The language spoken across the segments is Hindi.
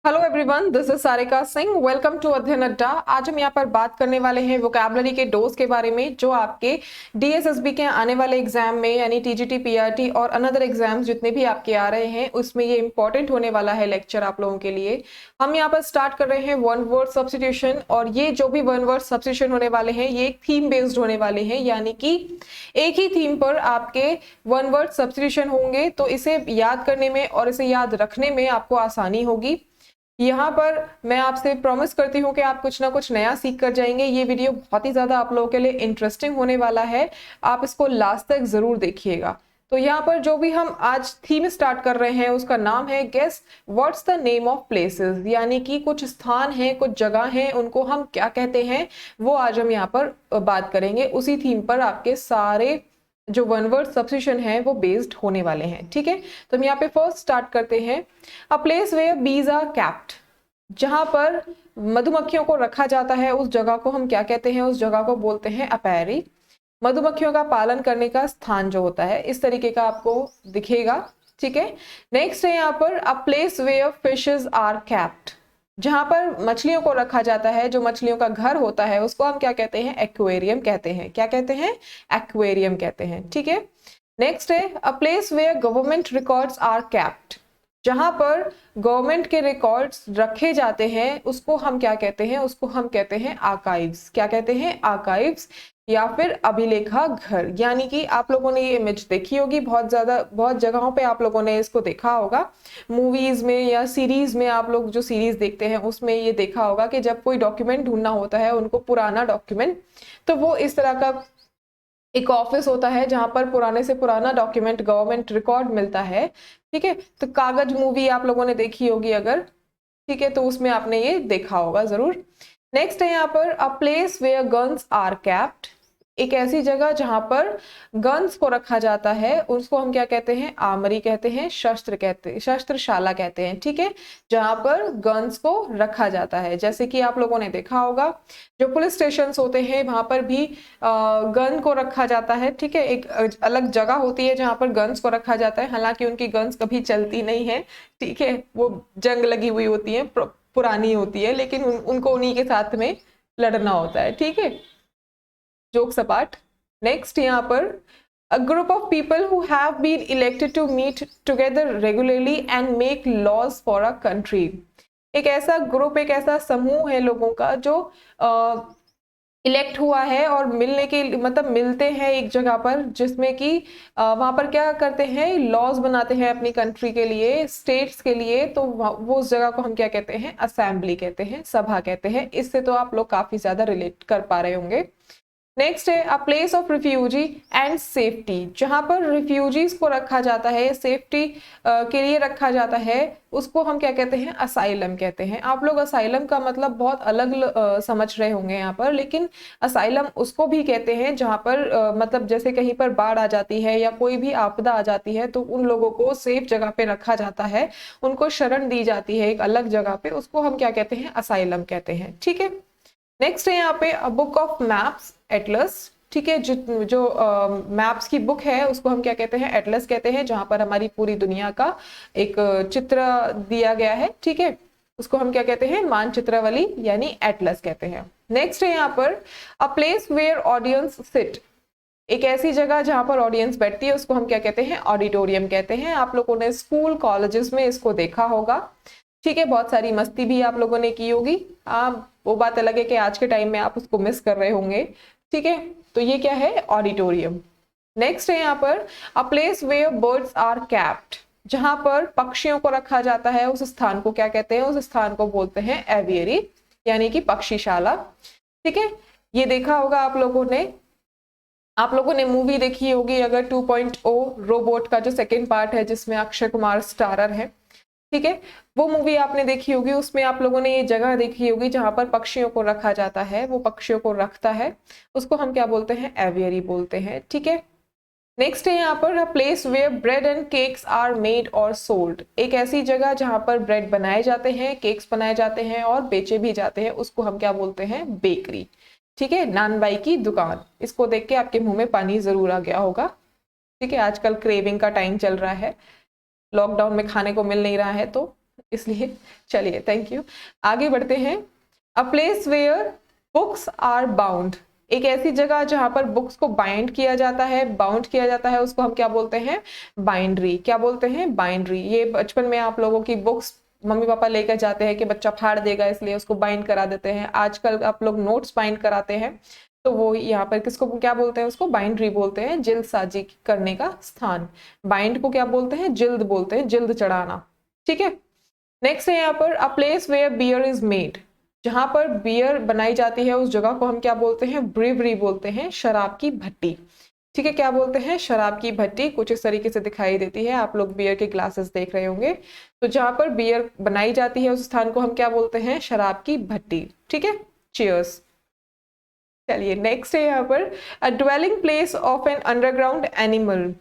Hello everyone, this is Sarika Singh. Welcome to Adhyayan Adda. आज हम यहाँ पर बात करने वाले हैं वोकैबुलरी के डोज के बारे में, जो आपके डीएसएसबी के आने वाले एग्जाम में यानी टीजीटी, पीआरटी और अनदर एग्जाम्स जितने भी आपके आ रहे हैं उसमें ये इंपॉर्टेंट होने वाला है लेक्चर आप लोगों के लिए। हम यहाँ पर स्टार्ट कर रहे हैं वन वर्ड सब्स्टिट्यूशन, और ये जो भी वन वर्ड सब्स्टिट्यूशन होने वाले हैं ये एक थीम बेस्ड होने वाले हैं, यानी कि एक ही थीम पर आपके वन वर्ड सब्स्टिट्यूशन होंगे। तो इसे याद करने में और इसे याद रखने में आपको आसानी होगी। यहाँ पर मैं आपसे प्रॉमिस करती हूँ कि आप कुछ ना कुछ नया सीख कर जाएंगे। ये वीडियो बहुत ही ज्यादा आप लोगों के लिए इंटरेस्टिंग होने वाला है, आप इसको लास्ट तक जरूर देखिएगा। तो यहाँ पर जो भी हम आज थीम स्टार्ट कर रहे हैं उसका नाम है guess what's the name of places, यानी कि कुछ स्थान हैं, कुछ जगह हैं, उनको हम क्या कहते हैं वो आज हम यहाँ पर बात करेंगे। उसी थीम पर आपके सारे जो वन वर्ड सब्स्टिट्यूशन है वो बेस्ड होने वाले हैं। ठीक है, तो हम यहाँ पे फर्स्ट स्टार्ट करते हैं। A place where bees are kept, जहां पर मधुमक्खियों को रखा जाता है उस जगह को हम क्या कहते हैं? उस जगह को बोलते हैं अपेयरी। मधुमक्खियों का पालन करने का स्थान जो होता है इस तरीके का आपको दिखेगा। ठीक है, नेक्स्ट है यहाँ पर a place where fishes are kept, जहां पर मछलियों को रखा जाता है, जो मछलियों का घर होता है उसको हम क्या कहते हैं? एक्वेरियम कहते हैं। क्या कहते हैं? एक्वेरियम कहते हैं। ठीक है, नेक्स्ट है a place where government records are kept, जहां पर गवर्नमेंट के रिकॉर्ड्स रखे जाते हैं उसको हम क्या कहते हैं? उसको हम कहते हैं आर्काइव्स। क्या कहते हैं? आर्काइव्स या फिर अभिलेखा घर। यानी कि आप लोगों ने ये इमेज देखी होगी, बहुत जगहों पे आप लोगों ने इसको देखा होगा, मूवीज में या सीरीज में। आप लोग जो सीरीज देखते हैं उसमें ये देखा होगा कि जब कोई डॉक्यूमेंट ढूंढना होता है उनको, पुराना डॉक्यूमेंट, तो वो इस तरह का एक ऑफिस होता है जहां पर पुराने से पुराना डॉक्यूमेंट, गवर्नमेंट रिकॉर्ड मिलता है। ठीक है, तो कागज मूवी आप लोगों ने देखी होगी अगर, ठीक है, तो उसमें आपने ये देखा होगा जरूर। नेक्स्ट है यहाँ पर a place where guns are kept, एक ऐसी जगह जहां पर गन्स को रखा जाता है उसको हम क्या कहते हैं? आर्मरी कहते हैं, शस्त्र कहते हैं, शस्त्रशाला कहते हैं। ठीक है, जहां पर गन्स को रखा जाता है, जैसे कि आप लोगों ने देखा होगा जो पुलिस स्टेशन होते हैं वहां पर भी गन को रखा जाता है। ठीक है, एक अलग जगह होती है जहां पर गन्स को रखा जाता है, हालांकि उनकी गन्स कभी चलती नहीं है। ठीक है, वो जंग लगी हुई होती है, पुरानी होती है, लेकिन उनको उन्हीं के साथ में लड़ना होता है। ठीक है, जोक सपाट। नेक्स्ट यहाँ पर a group of people who have been elected to meet together regularly and make laws for a country, एक ऐसा ग्रुप, एक ऐसा समूह है लोगों का जो इलेक्ट हुआ है और मिलने के मतलब मिलते हैं एक जगह पर, जिसमें कि वहां पर क्या करते हैं? लॉज बनाते हैं अपनी कंट्री के लिए, स्टेट्स के लिए। तो वो उस जगह को हम क्या कहते हैं? असेंबली कहते हैं, सभा कहते हैं। इससे तो आप लोग काफी ज्यादा रिलेट कर पा रहे होंगे। नेक्स्ट है a place of refugee and safety, जहां पर रिफ्यूजीज को रखा जाता है, सेफ्टी के लिए रखा जाता है, उसको हम क्या कहते हैं? असाइलम कहते हैं। आप लोग असाइलम का मतलब बहुत अलग समझ रहे होंगे यहाँ पर, लेकिन असाइलम उसको भी कहते हैं जहां पर मतलब जैसे कहीं पर बाढ़ आ जाती है या कोई भी आपदा आ जाती है तो उन लोगों को सेफ जगह पे रखा जाता है, उनको शरण दी जाती है एक अलग जगह पे, उसको हम क्या कहते हैं? असाइलम कहते हैं। ठीक है, नेक्स्ट है यहाँ पे a book of maps Atlas. ठीक है, जो मैप्स की बुक है उसको हम क्या कहते हैं? एटलस कहते हैं, जहां पर हमारी पूरी दुनिया का एक चित्र दिया गया है। ठीक है, उसको हम क्या कहते हैं? मानचित्रावली यानी एटलस कहते हैं। नेक्स्ट है यहाँ पर a place where audience sit, एक ऐसी जगह जहां पर ऑडियंस बैठती है उसको हम क्या कहते हैं? ऑडिटोरियम कहते हैं। आप लोगों ने स्कूल कॉलेजेस में इसको देखा होगा। ठीक है, बहुत सारी मस्ती भी आप लोगों ने की होगी। वो बात अलग है कि आज के टाइम में आप उसको मिस कर रहे होंगे। ठीक है, तो ये क्या है? ऑडिटोरियम। नेक्स्ट है यहाँ पर a place where birds are kept, जहां पर पक्षियों को रखा जाता है, उस स्थान को क्या कहते हैं? उस स्थान को बोलते हैं एवियरी, यानी कि पक्षीशाला। ठीक है, ये देखा होगा आप लोगों ने, आप लोगों ने मूवी देखी होगी अगर 2.0 रोबोट का जो सेकंड पार्ट है जिसमें अक्षय कुमार स्टारर है। ठीक है, वो मूवी आपने देखी होगी, उसमें आप लोगों ने ये जगह देखी होगी जहां पर पक्षियों को रखा जाता है, वो पक्षियों को रखता है, उसको हम क्या बोलते हैं? एवियरी बोलते हैं। ठीक है, नेक्स्ट है यहाँ पर a place where bread and cakes are made और सोल्ड, एक ऐसी जगह जहां पर ब्रेड बनाए जाते हैं, केक्स बनाए जाते हैं और बेचे भी जाते हैं, उसको हम क्या बोलते हैं? बेकरी। ठीक है, नान बाई की दुकान। इसको देख के आपके मुंह में पानी जरूर आ गया होगा। ठीक है, आजकल क्रेविंग का टाइम चल रहा है, लॉकडाउन में खाने को मिल नहीं रहा है, तो इसलिए चलिए थैंक यू, आगे बढ़ते हैं। A place where books are bound, एक ऐसी जगह जहां पर बुक्स को बाइंड किया जाता है, बाउंड किया जाता है, उसको हम क्या बोलते हैं, बाइंड्री। क्या बोलते हैं, बाइंड्री। ये बचपन में आप लोगों की बुक्स मम्मी पापा लेकर जाते हैं कि बच्चा फाड़ देगा इसलिए उसको बाइंड करा देते हैं। आजकल आप लोग नोट्स बाइंड कराते हैं, तो वो यहाँ पर किसको क्या बोलते हैं, उसको बाइंड्री बोलते हैं, जिल्द साजी करने का स्थान। बाइंड को क्या बोलते हैं, जिल्द बोलते हैं, जिल्द चढ़ाना। ठीक है, नेक्स्ट है यहाँ पर a place where beer is made, जहां पर बियर बनाई जाती है उस जगह को हम क्या बोलते हैं, ब्रीवरी बोलते हैं, शराब की भट्टी। ठीक है, क्या बोलते हैं, शराब की भट्टी। कुछ इस तरीके से दिखाई देती है, आप लोग बियर के ग्लासेस देख रहे होंगे। तो जहां पर बियर बनाई जाती है उस स्थान को हम क्या बोलते हैं, शराब की भट्टी। ठीक है, चीयर्स। चलिए नेक्स्ट है यहाँ पर a dwelling place of an underground animal,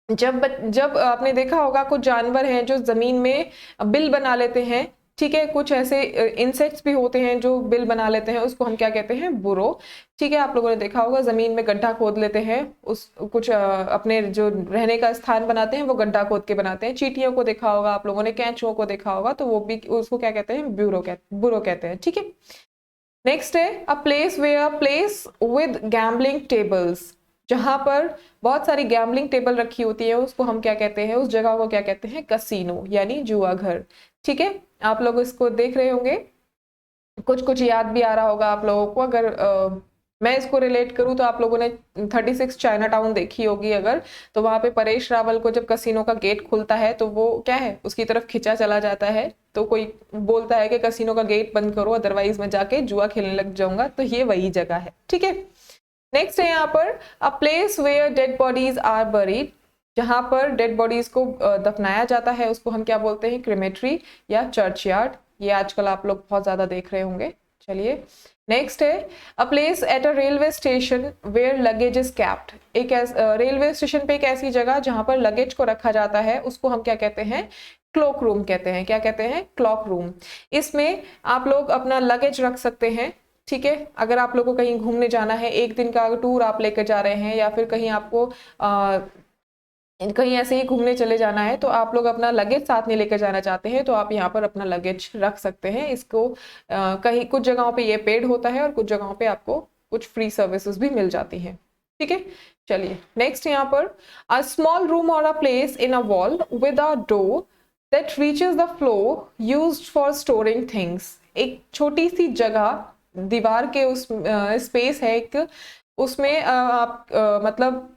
जब आपने देखा होगा कुछ जानवर हैं जो जमीन में बिल बना लेते हैं। ठीक है, कुछ ऐसे इंसेक्ट्स भी होते हैं जो बिल बना लेते हैं, उसको हम क्या कहते हैं, बुरो। ठीक है, आप लोगों ने देखा होगा जमीन में गड्ढा खोद लेते हैं, उस कुछ अपने जो रहने का स्थान बनाते हैं वो गड्ढा खोद के बनाते हैं। चींटियों को देखा होगा आप लोगों ने, कैंचुओं को देखा होगा, तो वो भी उसको क्या कहते हैं, बुरो कहते हैं। ठीक है, नेक्स्ट है a place where place with gambling tables, जहां पर बहुत सारी गैम्बलिंग टेबल रखी होती है उसको हम क्या कहते हैं, उस जगह को क्या कहते हैं, कसीनो यानी जुआ घर। ठीक है, आप लोग इसको देख रहे होंगे, कुछ कुछ याद भी आ रहा होगा आप लोगों को। अगर मैं इसको रिलेट करूं तो आप लोगों ने 36 चाइना टाउन देखी होगी अगर, तो वहां पे परेश रावल को जब कसीनो का गेट खुलता है तो वो क्या है, उसकी तरफ खिंचा चला जाता है, तो कोई बोलता है कि कसीनो का गेट बंद करो अदरवाइज मैं जाके जुआ खेलने लग जाऊंगा, तो ये वही जगह है। ठीक है, नेक्स्ट है यहाँ पर a place where dead bodies are buried, जहां पर डेड बॉडीज को दफनाया जाता है उसको हम क्या बोलते हैं, क्रिमेटरी या चर्चयार्ड। ये आजकल आप लोग बहुत ज्यादा देख रहे होंगे। चलिए नेक्स्ट है a place at a railway station where luggage is kept, एक रेलवे स्टेशन पे एक ऐसी जगह जहां पर लगेज को रखा जाता है उसको हम क्या कहते हैं, क्लॉक रूम कहते हैं। क्या कहते हैं, क्लॉक रूम। इसमें आप लोग अपना लगेज रख सकते हैं। ठीक है, अगर आप लोगों को कहीं घूमने जाना है, एक दिन का टूर आप लेकर जा रहे हैं, या फिर कहीं आपको कहीं ऐसे ही घूमने चले जाना है, तो आप लोग अपना लगेज साथ में लेकर जाना चाहते हैं, तो आप यहाँ पर अपना लगेज रख सकते हैं। इसको कहीं कुछ जगहों पे ये पेड होता है और कुछ जगहों पे आपको कुछ फ्री सर्विसेज भी मिल जाती हैं। ठीक है, चलिए नेक्स्ट यहाँ पर अ स्मॉल रूम और a place in a wall with a door that reaches the floor used for storing things, एक छोटी सी जगह दीवार के उस स्पेस है एक, उसमें आप मतलब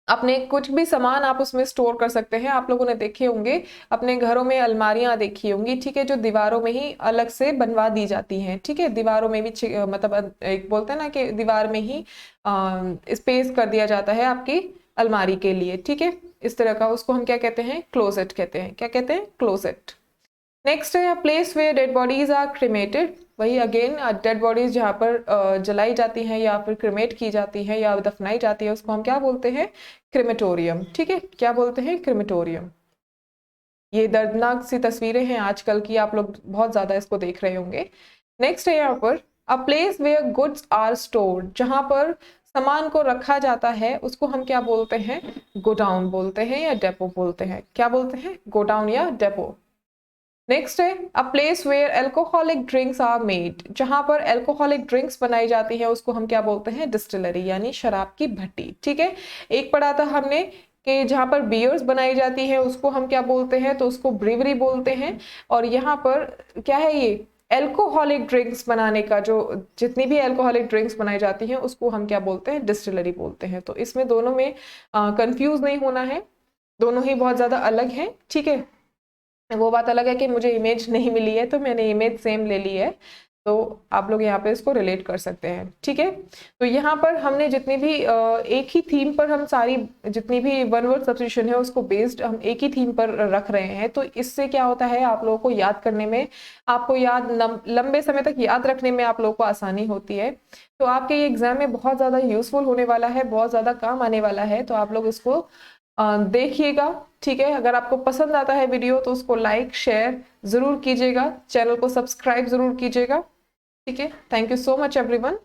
अपने कुछ भी सामान आप उसमें स्टोर कर सकते हैं। आप लोगों ने देखे होंगे अपने घरों में अलमारियां देखी होंगी। ठीक है, जो दीवारों में ही अलग से बनवा दी जाती हैं। ठीक है, दीवारों में भी मतलब एक बोलते हैं ना कि दीवार में ही स्पेस कर दिया जाता है आपकी अलमारी के लिए। ठीक है, इस तरह का उसको हम क्या कहते हैं, क्लोजेट कहते हैं। क्या कहते हैं, क्लोजेट। नेक्स्ट है place where dead bodies are cremated, वही अगेन डेड बॉडीज जहाँ पर जलाई जाती हैं या फिर क्रिमेट की जाती हैं या दफनाई जाती है उसको हम क्या बोलते हैं, क्रिमेटोरियम। ठीक है, क्या बोलते हैं, क्रिमेटोरियम। ये दर्दनाक सी तस्वीरें हैं आजकल की, आप लोग बहुत ज्यादा इसको देख रहे होंगे। नेक्स्ट है यहाँ पर a place where goods are stored, जहां पर सामान को रखा जाता है उसको हम क्या बोलते हैं, गोडाउन बोलते हैं या डेपो बोलते हैं। क्या बोलते हैं, गोडाउन या डेपो। नेक्स्ट है a place where alcoholic drinks are made, जहां पर एल्कोहलिक ड्रिंक्स बनाई जाती है उसको हम क्या बोलते हैं, डिस्टिलरी यानी शराब की भट्टी। ठीक है, एक पढ़ा था हमने कि जहां पर बियर्स बनाई जाती है उसको हम क्या बोलते हैं, तो उसको ब्रीवरी बोलते हैं। और यहाँ पर क्या है, ये एल्कोहलिक ड्रिंक्स बनाने का जो जितनी भी एल्कोहलिक ड्रिंक्स बनाई जाती हैं उसको हम क्या बोलते हैं, डिस्टिलरी बोलते हैं। तो इसमें दोनों में कंफ्यूज नहीं होना है, दोनों ही बहुत ज्यादा अलग हैं। ठीक है, वो बात अलग है कि मुझे इमेज नहीं मिली है तो मैंने इमेज सेम ले ली है, तो आप लोग यहाँ पे इसको रिलेट कर सकते हैं। ठीक है, तो यहाँ पर हमने जितनी भी एक ही थीम पर हम सारी जितनी भी वन वर्ड सब्स्टिट्यूशन है उसको बेस्ड हम एक ही थीम पर रख रहे हैं। तो इससे क्या होता है, आप लोगों को याद करने में, आपको याद लंबे समय तक याद रखने में आप लोगों को आसानी होती है। तो आपके ये एग्जाम में बहुत ज्यादा यूजफुल होने वाला है, बहुत ज्यादा काम आने वाला है, तो आप लोग इसको देखिएगा। ठीक है, अगर आपको पसंद आता है वीडियो तो उसको लाइक शेयर जरूर कीजिएगा, चैनल को सब्सक्राइब जरूर कीजिएगा। ठीक है, thank you so much everyone.